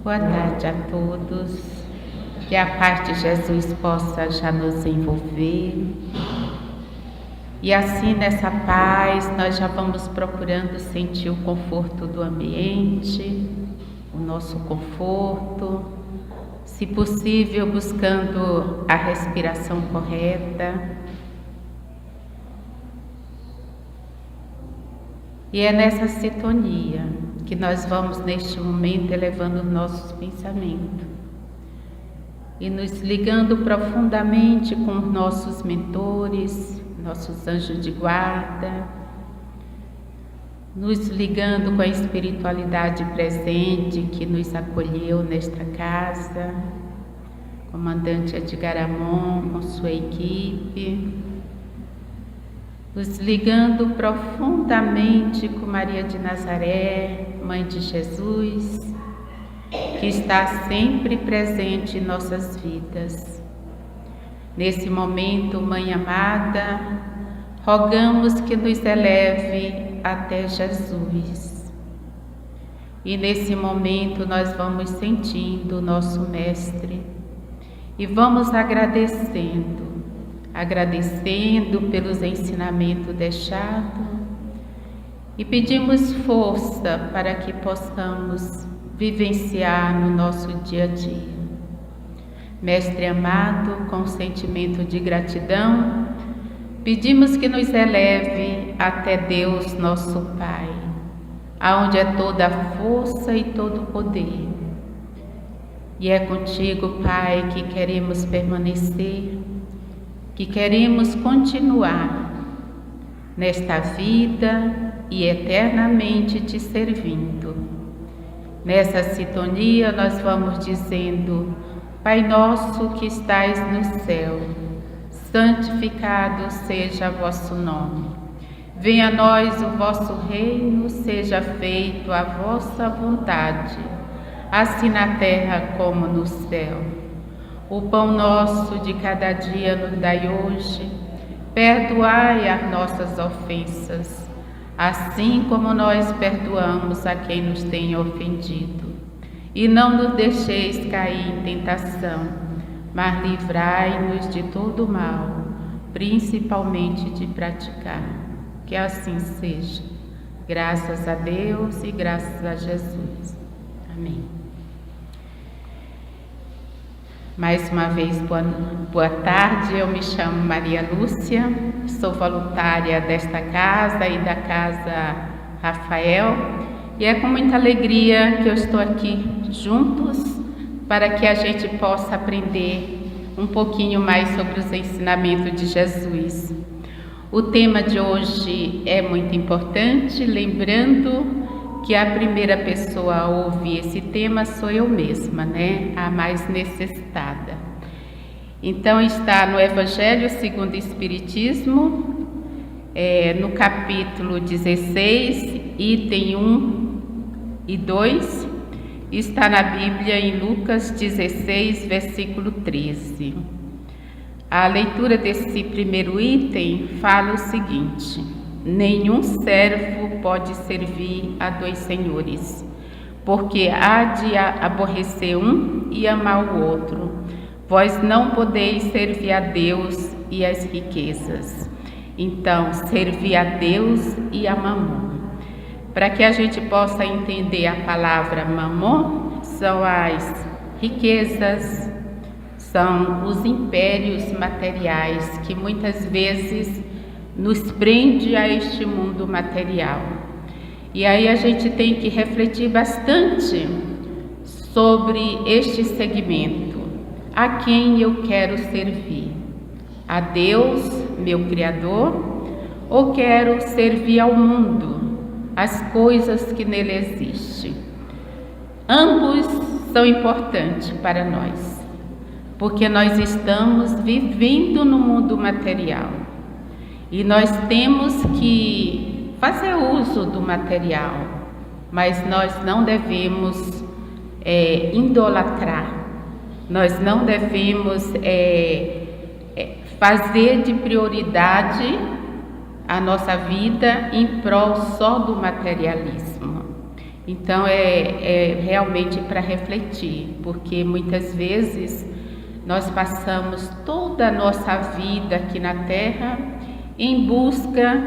Boa tarde a todos. Que a paz de Jesus possa já nos envolver. E assim, nessa paz, nós já vamos procurando sentir o conforto do ambiente, o nosso conforto, se possível, buscando a respiração correta. E é nessa sintonia que nós vamos, neste momento, elevando nossos pensamentos e nos ligando profundamente com os nossos mentores, nossos anjos de guarda, nos ligando com a espiritualidade presente que nos acolheu nesta casa, comandante Edgar Amon com sua equipe, nos ligando profundamente com Maria de Nazaré, Mãe de Jesus, que está sempre presente em nossas vidas. Nesse momento, Mãe amada, rogamos que nos eleve até Jesus. E nesse momento nós vamos sentindo o nosso Mestre e vamos agradecendo pelos ensinamentos deixados e pedimos força para que possamos vivenciar no nosso dia a dia. Mestre amado, com sentimento de gratidão, pedimos que nos eleve até Deus, nosso Pai, aonde é toda a força e todo o poder. E é contigo, Pai, que queremos permanecer, que queremos continuar nesta vida e eternamente te servindo. Nessa sintonia nós vamos dizendo: Pai nosso que estais no céu, santificado seja vosso nome. Venha a nós o vosso reino, seja feito a vossa vontade, assim na terra como no céu. O pão nosso de cada dia nos dai hoje, perdoai as nossas ofensas, assim como nós perdoamos a quem nos tem ofendido. E não nos deixeis cair em tentação, mas livrai-nos de todo mal, principalmente de praticar. Que assim seja. Graças a Deus e graças a Jesus. Amém. Mais uma vez, boa tarde, eu me chamo Maria Lúcia, sou voluntária desta casa e da Casa Rafael, e é com muita alegria que eu estou aqui juntos para que a gente possa aprender um pouquinho mais sobre os ensinamentos de Jesus. O tema de hoje é muito importante, lembrando que a primeira pessoa a ouvir esse tema sou eu mesma, né? A mais necessitada. Então está no Evangelho segundo o Espiritismo, no capítulo 16, item 1 e 2, está na Bíblia em Lucas 16, versículo 13. A leitura desse primeiro item fala o seguinte: nenhum servo pode servir a dois senhores, porque há de aborrecer um e amar o outro. Vós não podeis servir a Deus e as riquezas. Então, servir a Deus e a Mamon. Para que a gente possa entender a palavra Mamon, são as riquezas, são os impérios materiais que muitas vezes nos prende a este mundo material. E aí a gente tem que refletir bastante sobre este segmento. A quem eu quero servir? A Deus, meu Criador, ou quero servir ao mundo, as coisas que nele existem? Ambos são importantes para nós, porque nós estamos vivendo no mundo material. E nós temos que fazer uso do material, mas nós não devemos idolatrar, nós não devemos fazer de prioridade a nossa vida em prol só do materialismo. Então é realmente para refletir, porque muitas vezes nós passamos toda a nossa vida aqui na Terra em busca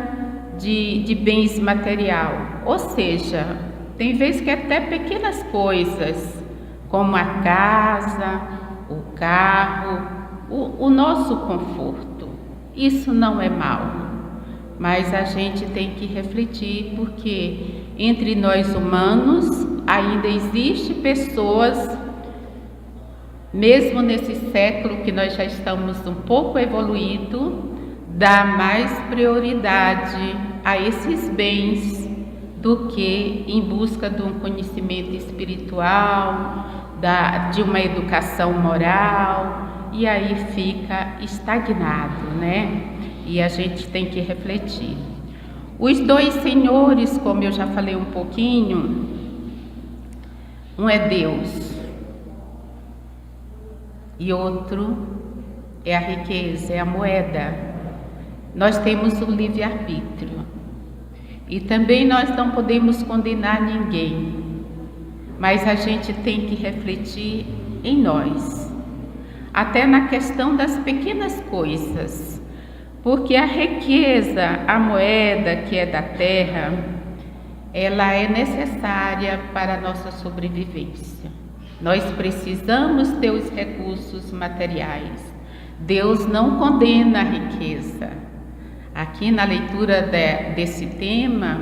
de bens material, ou seja, tem vezes que até pequenas coisas, como a casa, o carro, o nosso conforto. Isso não é mal, mas a gente tem que refletir, porque entre nós humanos ainda existe pessoas, mesmo nesse século que nós já estamos um pouco evoluído, dá mais prioridade a esses bens do que em busca de um conhecimento espiritual, de uma educação moral, e aí fica estagnado, né? E a gente tem que refletir. Os dois senhores, como eu já falei um pouquinho, um é Deus e outro é a riqueza, é a moeda. Nós temos o livre-arbítrio e também nós não podemos condenar ninguém, mas a gente tem que refletir em nós, até na questão das pequenas coisas, porque a riqueza, a moeda que é da terra, ela é necessária para a nossa sobrevivência. Nós precisamos ter os recursos materiais. Deus não condena a riqueza. Aqui na leitura desse tema,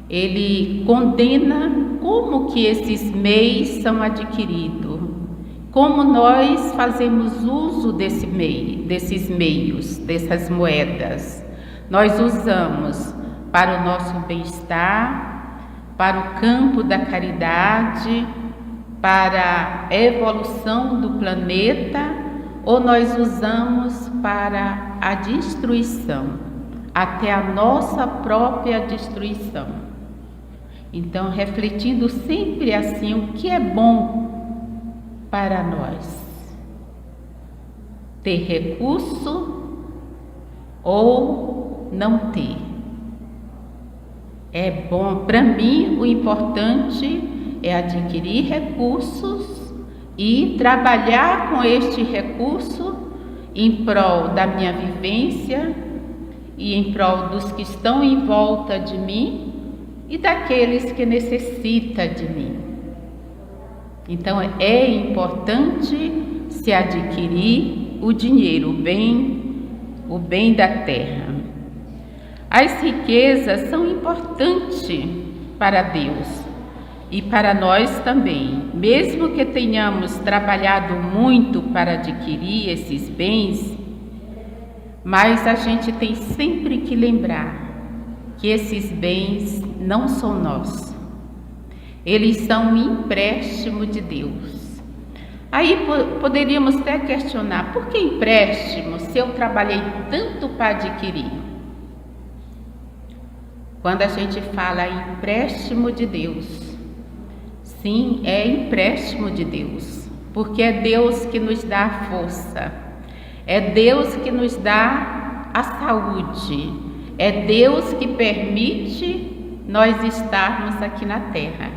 ele condena como que esses meios são adquiridos, como nós fazemos uso desses meios, dessas moedas. Nós usamos para o nosso bem-estar, para o campo da caridade, para a evolução do planeta, ou nós usamos para a destruição, até a nossa própria destruição. Então, refletindo sempre assim, o que é bom para nós? Ter recurso ou não ter? É bom, para mim, o importante é adquirir recursos e trabalhar com este recurso em prol da minha vivência e em prol dos que estão em volta de mim e daqueles que necessitam de mim. Então é importante se adquirir o dinheiro, o bem da terra. As riquezas são importantes para Deus e para nós também. Mesmo que tenhamos trabalhado muito para adquirir esses bens, mas a gente tem sempre que lembrar que esses bens não são nossos. Eles são um empréstimo de Deus. Aí poderíamos até questionar, por que empréstimo se eu trabalhei tanto para adquirir? Quando a gente fala em empréstimo de Deus, sim, é empréstimo de Deus, porque é Deus que nos dá a força, é Deus que nos dá a saúde, é Deus que permite nós estarmos aqui na Terra.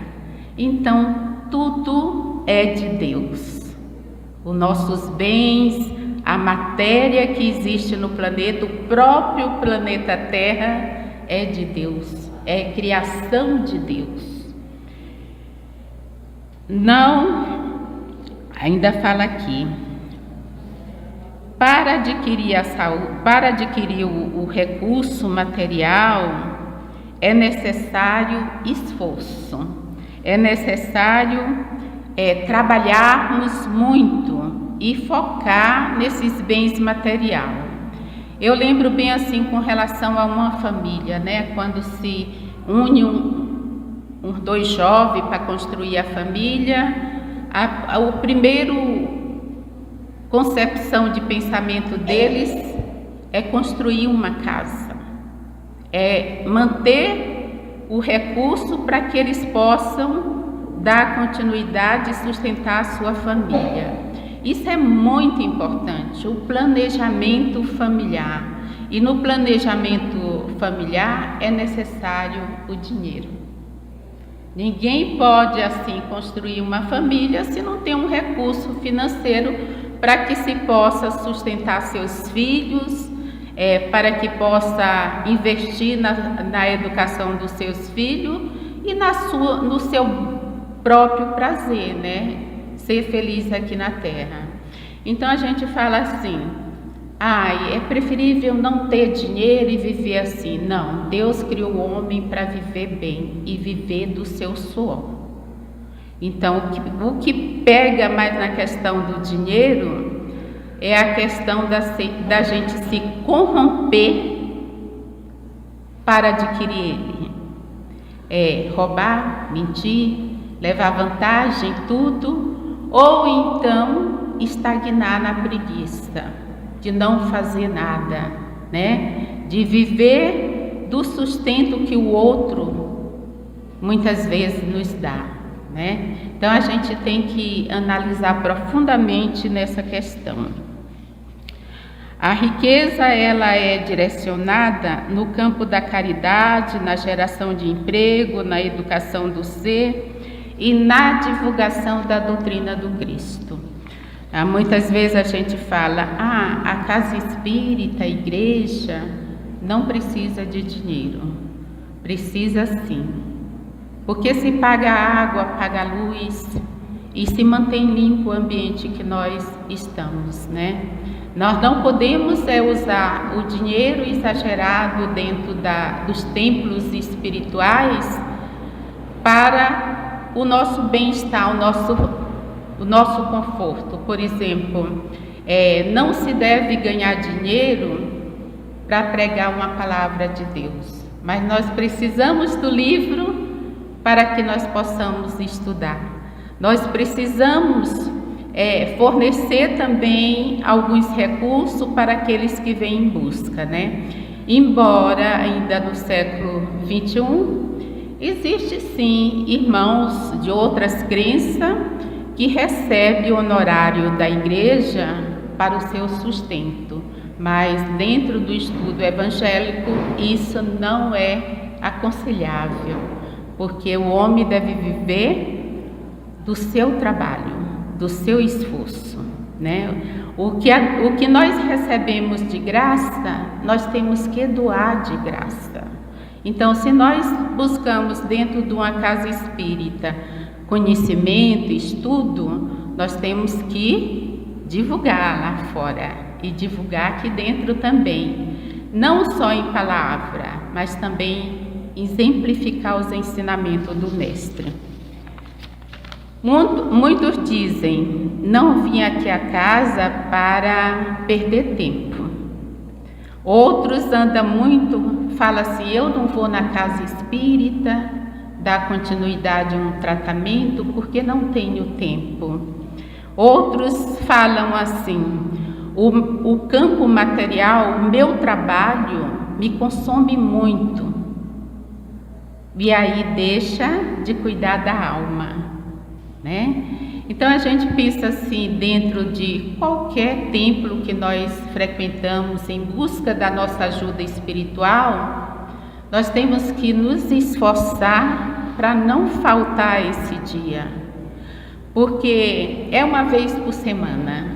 Então, tudo é de Deus. Os nossos bens, a matéria que existe no planeta, o próprio planeta Terra, é de Deus, é criação de Deus. Não, ainda fala aqui, para adquirir a saúde, para adquirir o recurso material, é necessário esforço, é necessário trabalharmos muito e focar nesses bens materiais. Eu lembro bem assim com relação a uma família, né? Quando se une dois jovens para construir a família, o primeiro concepção de pensamento deles é construir uma casa, é manter o recurso para que eles possam dar continuidade e sustentar a sua família. Isso é muito importante, o planejamento familiar. E no planejamento familiar é necessário o dinheiro. Ninguém pode assim construir uma família se não tem um recurso financeiro para que se possa sustentar seus filhos, para que possa investir na educação dos seus filhos e no seu próprio prazer, né? Ser feliz aqui na terra. Então a gente fala assim: é preferível não ter dinheiro e viver assim. Não, Deus criou o homem para viver bem e viver do seu suor. Então, o que pega mais na questão do dinheiro é a questão da gente se corromper para adquirir ele. Roubar, mentir, levar vantagem em tudo, ou então estagnar na preguiça, de não fazer nada, né? De viver do sustento que o outro muitas vezes nos dá, né? Então a gente tem que analisar profundamente nessa questão. A riqueza, ela é direcionada no campo da caridade, na geração de emprego, na educação do ser e na divulgação da doutrina do Cristo. Muitas vezes a gente fala: a casa espírita, a igreja, não precisa de dinheiro. Precisa sim, porque se paga água, paga luz e se mantém limpo o ambiente que nós estamos, né? Nós não podemos usar o dinheiro exagerado dentro dos templos espirituais para o nosso bem-estar, o nosso conforto. Por exemplo, não se deve ganhar dinheiro para pregar uma palavra de Deus, mas nós precisamos do livro para que nós possamos estudar. Nós precisamos fornecer também alguns recursos para aqueles que vêm em busca, né? Embora ainda no século XXI existe sim irmãos de outras crenças que recebe o honorário da igreja para o seu sustento, mas dentro do estudo evangélico isso não é aconselhável, porque o homem deve viver do seu trabalho, do seu esforço, né? O que nós recebemos de graça, nós temos que doar de graça. Então, se nós buscamos dentro de uma casa espírita conhecimento, estudo, nós temos que divulgar lá fora e divulgar aqui dentro também, não só em palavra, mas também exemplificar os ensinamentos do mestre. Muitos dizem: não vim aqui à casa para perder tempo. Outros andam muito, falam assim: eu não vou na casa espírita dar continuidade a um tratamento porque não tenho tempo. Outros falam assim: o campo material, o meu trabalho me consome muito, e aí deixa de cuidar da alma, né? Então a gente pensa assim, dentro de qualquer templo que nós frequentamos em busca da nossa ajuda espiritual, nós temos que nos esforçar para não faltar esse dia, porque é uma vez por semana,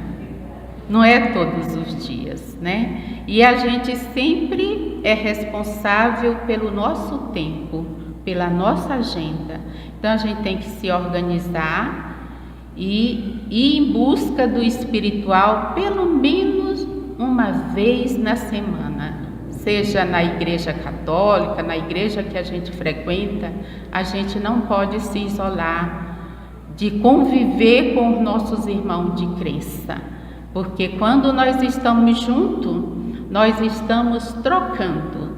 não é todos os dias, né? E a gente sempre é responsável pelo nosso tempo, pela nossa agenda. Então a gente tem que se organizar e ir em busca do espiritual pelo menos uma vez na semana, seja na igreja católica, na igreja que a gente frequenta. A gente não pode se isolar de conviver com os nossos irmãos de crença, porque quando nós estamos juntos, nós estamos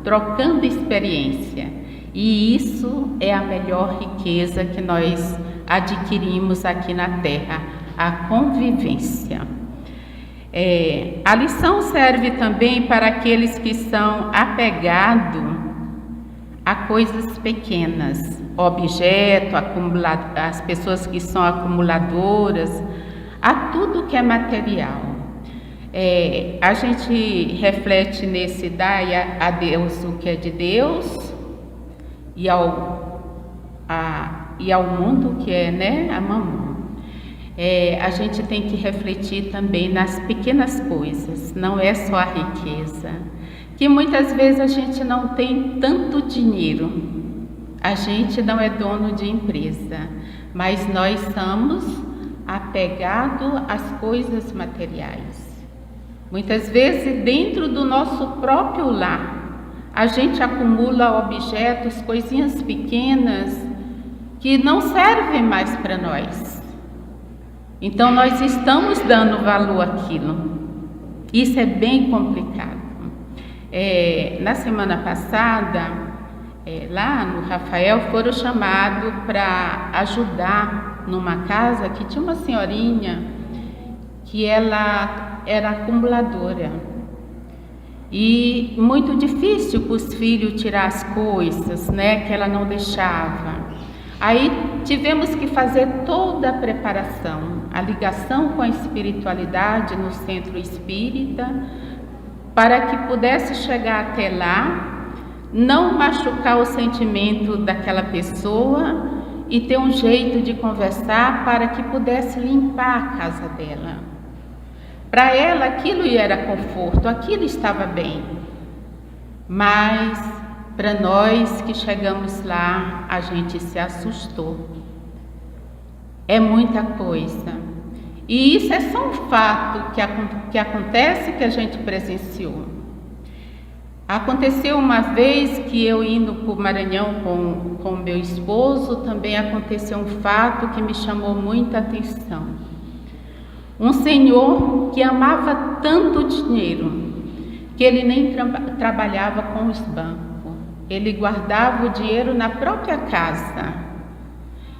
trocando experiência, e isso é a melhor riqueza que nós adquirimos aqui na Terra, a convivência. A lição serve também para aqueles que são apegados a coisas pequenas, objetos, as pessoas que são acumuladoras, a tudo que é material. A gente reflete nesse: dai a Deus o que é de Deus, e ao e ao mundo, que é, né, a mamão. A gente tem que refletir também nas pequenas coisas, não é só a riqueza, que muitas vezes a gente não tem tanto dinheiro, a gente não é dono de empresa, mas nós somos apegados às coisas materiais. Muitas vezes dentro do nosso próprio lar, a gente acumula objetos, coisinhas pequenas, que não servem mais para nós. Então nós estamos dando valor àquilo. Isso é bem complicado. Na semana passada, lá no Rafael, foram chamados para ajudar numa casa que tinha uma senhorinha que ela era acumuladora. E muito difícil para os filhos tirar as coisas, né, que ela não deixava. Aí tivemos que fazer toda a preparação, a ligação com a espiritualidade no centro espírita, para que pudesse chegar até lá, não machucar o sentimento daquela pessoa e ter um jeito de conversar para que pudesse limpar a casa dela. Para ela aquilo era conforto, aquilo estava bem, mas para nós que chegamos lá, a gente se assustou. É muita coisa. E isso é só um fato que acontece, que a gente presenciou. Aconteceu uma vez que eu indo para o Maranhão com meu esposo, também aconteceu um fato que me chamou muita atenção. Um senhor que amava tanto dinheiro, que ele nem trabalhava com os bancos. Ele guardava o dinheiro na própria casa.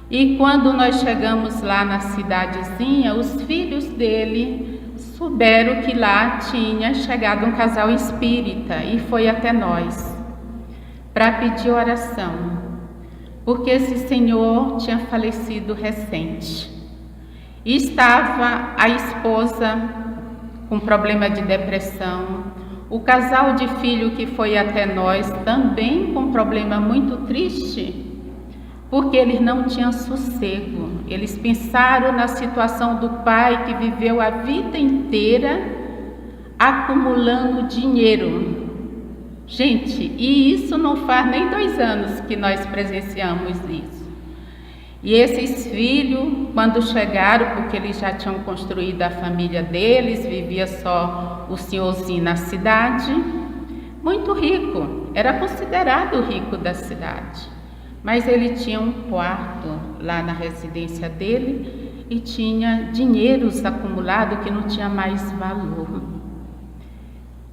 E quando nós chegamos lá na cidadezinha, os filhos dele souberam que lá tinha chegado um casal espírita e foi até nós para pedir oração, porque esse senhor tinha falecido recente. E estava a esposa com problema de depressão, o casal de filho que foi até nós também com problema muito triste, porque eles não tinham sossego. Eles pensaram na situação do pai que viveu a vida inteira acumulando dinheiro. Gente, e isso não faz nem 2 anos que nós presenciamos isso. E esses filhos, quando chegaram, porque eles já tinham construído a família deles, vivia só o senhorzinho na cidade, muito rico, era considerado o rico da cidade. Mas ele tinha um quarto lá na residência dele e tinha dinheiros acumulados que não tinha mais valor.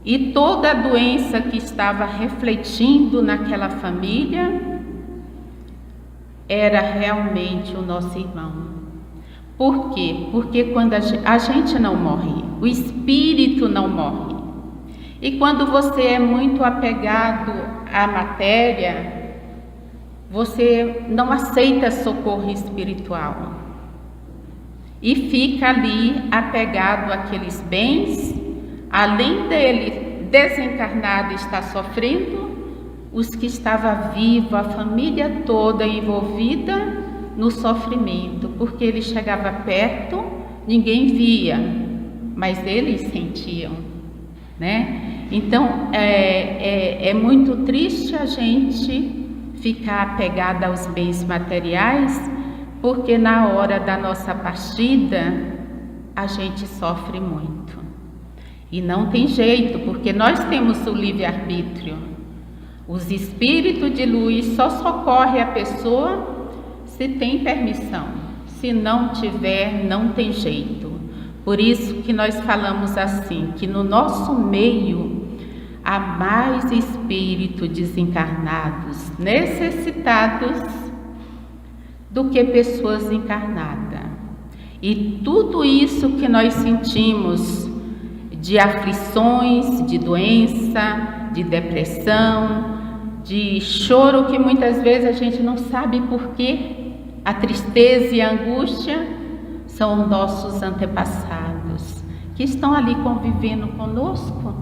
E toda a doença que estava refletindo naquela família era realmente o nosso irmão. Por quê? Porque quando a gente não morre, o espírito não morre. E quando você é muito apegado à matéria, você não aceita socorro espiritual e fica ali apegado àqueles bens. Além dele desencarnado estar sofrendo, os que estavam vivos, a família toda envolvida no sofrimento, porque ele chegava perto, ninguém via, mas eles sentiam, né? Então é muito triste a gente ficar apegada aos bens materiais, porque na hora da nossa partida a gente sofre muito. E não tem jeito, porque nós temos o livre-arbítrio. Os espíritos de luz só socorrem a pessoa se tem permissão. Se não tiver, não tem jeito. Por isso que nós falamos assim, que no nosso meio há mais espíritos desencarnados, necessitados, do que pessoas encarnadas. E tudo isso que nós sentimos de aflições, de doença, de depressão, de choro, que muitas vezes a gente não sabe por quê, a tristeza e a angústia, são nossos antepassados, que estão ali convivendo conosco,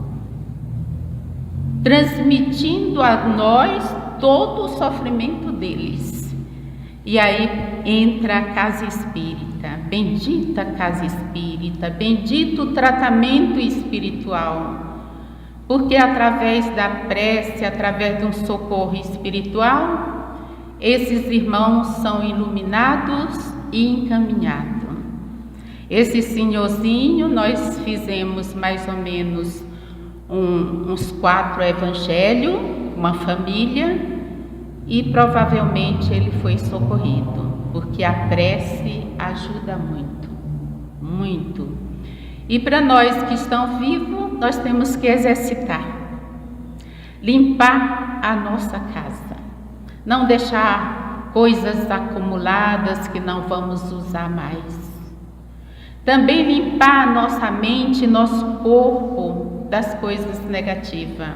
transmitindo a nós todo o sofrimento deles. E aí entra a casa espírita, bendita casa espírita, bendito o tratamento espiritual, porque através da prece, através de um socorro espiritual, esses irmãos são iluminados e encaminhados. Esse senhorzinho, nós fizemos mais ou menos uns 4 evangelhos, uma família, e provavelmente ele foi socorrido, porque a prece ajuda muito, muito. E para nós que estamos vivos, nós temos que exercitar, limpar a nossa casa, não deixar coisas acumuladas que não vamos usar mais. Também limpar a nossa mente, nosso corpo das coisas negativas,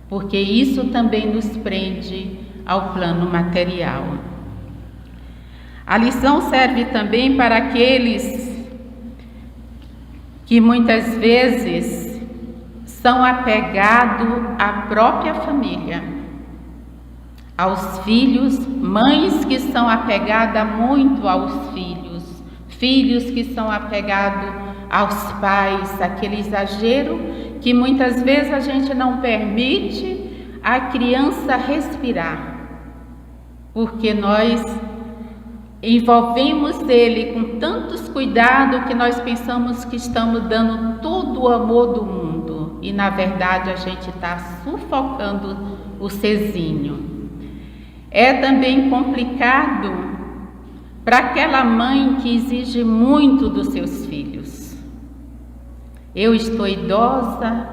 porque isso também nos prende ao plano material. A lição serve também para aqueles que muitas vezes são apegados à própria família, aos filhos, mães que são apegadas muito aos filhos, filhos que são apegados aos pais, aquele exagero que muitas vezes a gente não permite a criança respirar, porque nós envolvemos ele com tantos cuidados que nós pensamos que estamos dando todo o amor do mundo e na verdade a gente está sufocando o serzinho. É também complicado para aquela mãe que exige muito dos seus filhos. Eu estou idosa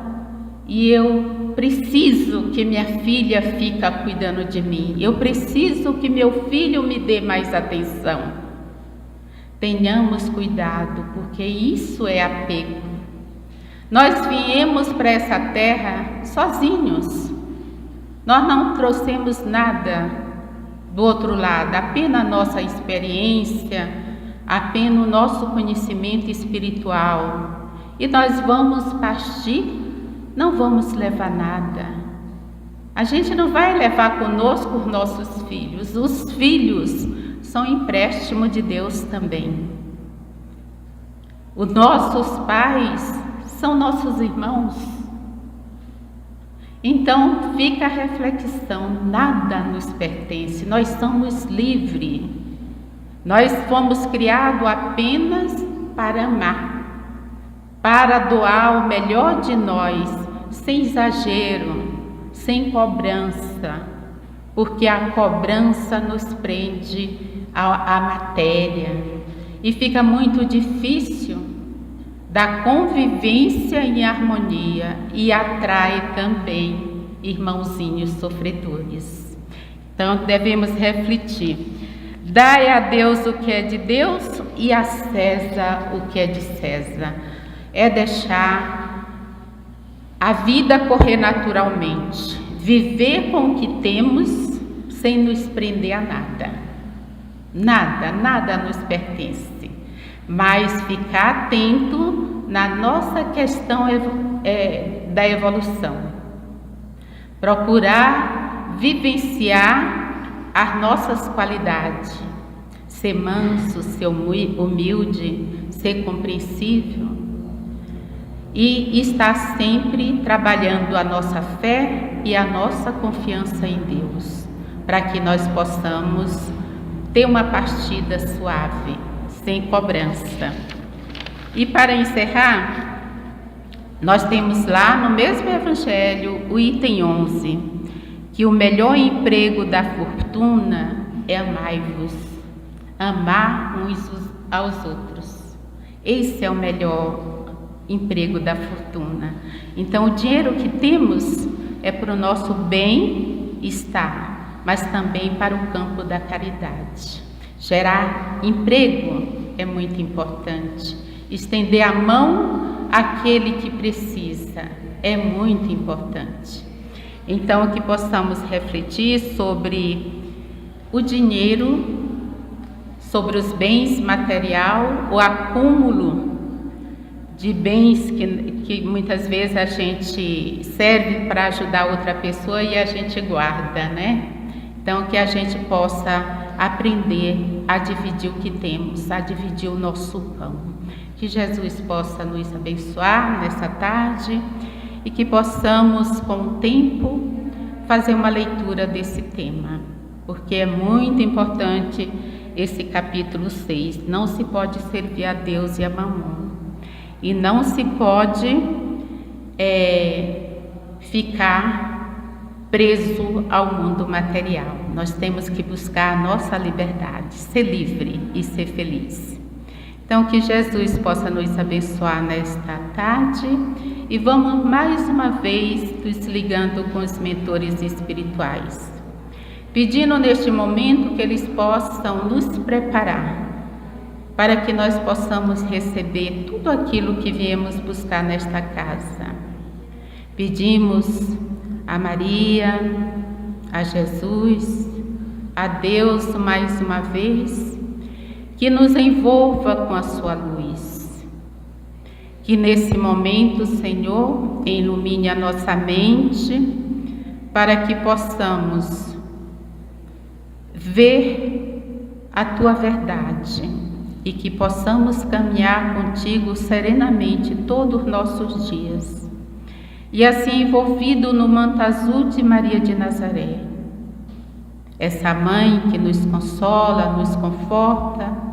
e eu preciso que minha filha fique cuidando de mim. Eu preciso que meu filho me dê mais atenção. Tenhamos cuidado, porque isso é apego. Nós viemos para essa terra sozinhos. Nós não trouxemos nada do outro lado, apenas a nossa experiência, apenas o nosso conhecimento espiritual. E nós vamos partir, não vamos levar nada. A gente não vai levar conosco os nossos filhos. Os filhos são empréstimo de Deus também. Os nossos pais são nossos irmãos. Então fica a reflexão, nada nos pertence, nós somos livres. Nós fomos criados apenas para amar, para doar o melhor de nós, sem exagero, sem cobrança, porque a cobrança nos prende à matéria e fica muito difícil da convivência em harmonia e atrai também irmãozinhos sofredores. Então devemos refletir. Dai a Deus o que é de Deus e a César o que é de César. É deixar a vida correr naturalmente, viver com o que temos sem nos prender a nada. Nada nos pertence, mas ficar atento na nossa questão da evolução. Procurar vivenciar as nossas qualidades, ser manso, ser humilde, ser compreensível, e estar sempre trabalhando a nossa fé e a nossa confiança em Deus, para que nós possamos ter uma partida suave, sem cobrança. E para encerrar, nós temos lá no mesmo Evangelho o item 11, que o melhor emprego da fortuna é amai-vos, amar uns aos outros. Esse é o melhor emprego da fortuna. Então o dinheiro que temos é para o nosso bem-estar, mas também para o campo da caridade. Gerar emprego é muito importante. Estender a mão àquele que precisa é muito importante. Então que possamos refletir sobre o dinheiro, sobre os bens material, o acúmulo de bens que muitas vezes a gente serve para ajudar outra pessoa e a gente guarda, né? Então que a gente possa aprender a dividir o que temos, a dividir o nosso pão. Que Jesus possa nos abençoar nessa tarde e que possamos, com o tempo, fazer uma leitura desse tema, porque é muito importante esse capítulo 6. Não se pode servir a Deus e a Mamon, e não se pode ficar preso ao mundo material. Nós temos que buscar a nossa liberdade, ser livre e ser feliz. Então, que Jesus possa nos abençoar nesta tarde e vamos mais uma vez nos ligando com os mentores espirituais, pedindo neste momento que eles possam nos preparar para que nós possamos receber tudo aquilo que viemos buscar nesta casa. Pedimos a Maria, a Jesus, a Deus mais uma vez, que nos envolva com a sua luz. Que nesse momento, Senhor, ilumine a nossa mente para que possamos ver a tua verdade e que possamos caminhar contigo serenamente todos os nossos dias. E assim envolvido no manto azul de Maria de Nazaré, essa mãe que nos consola, nos conforta,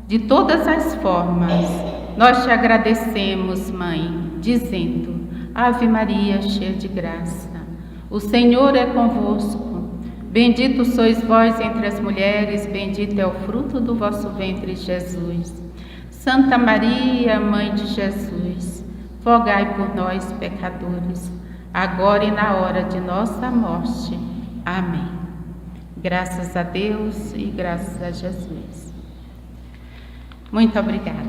de todas as formas, nós te agradecemos, Mãe, dizendo: Ave Maria, cheia de graça, o Senhor é convosco. Bendito sois vós entre as mulheres, bendito é o fruto do vosso ventre, Jesus. Santa Maria, Mãe de Jesus, rogai por nós, pecadores, agora e na hora de nossa morte. Amém. Graças a Deus e graças a Jesus. Muito obrigada.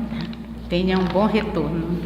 Tenha um bom retorno.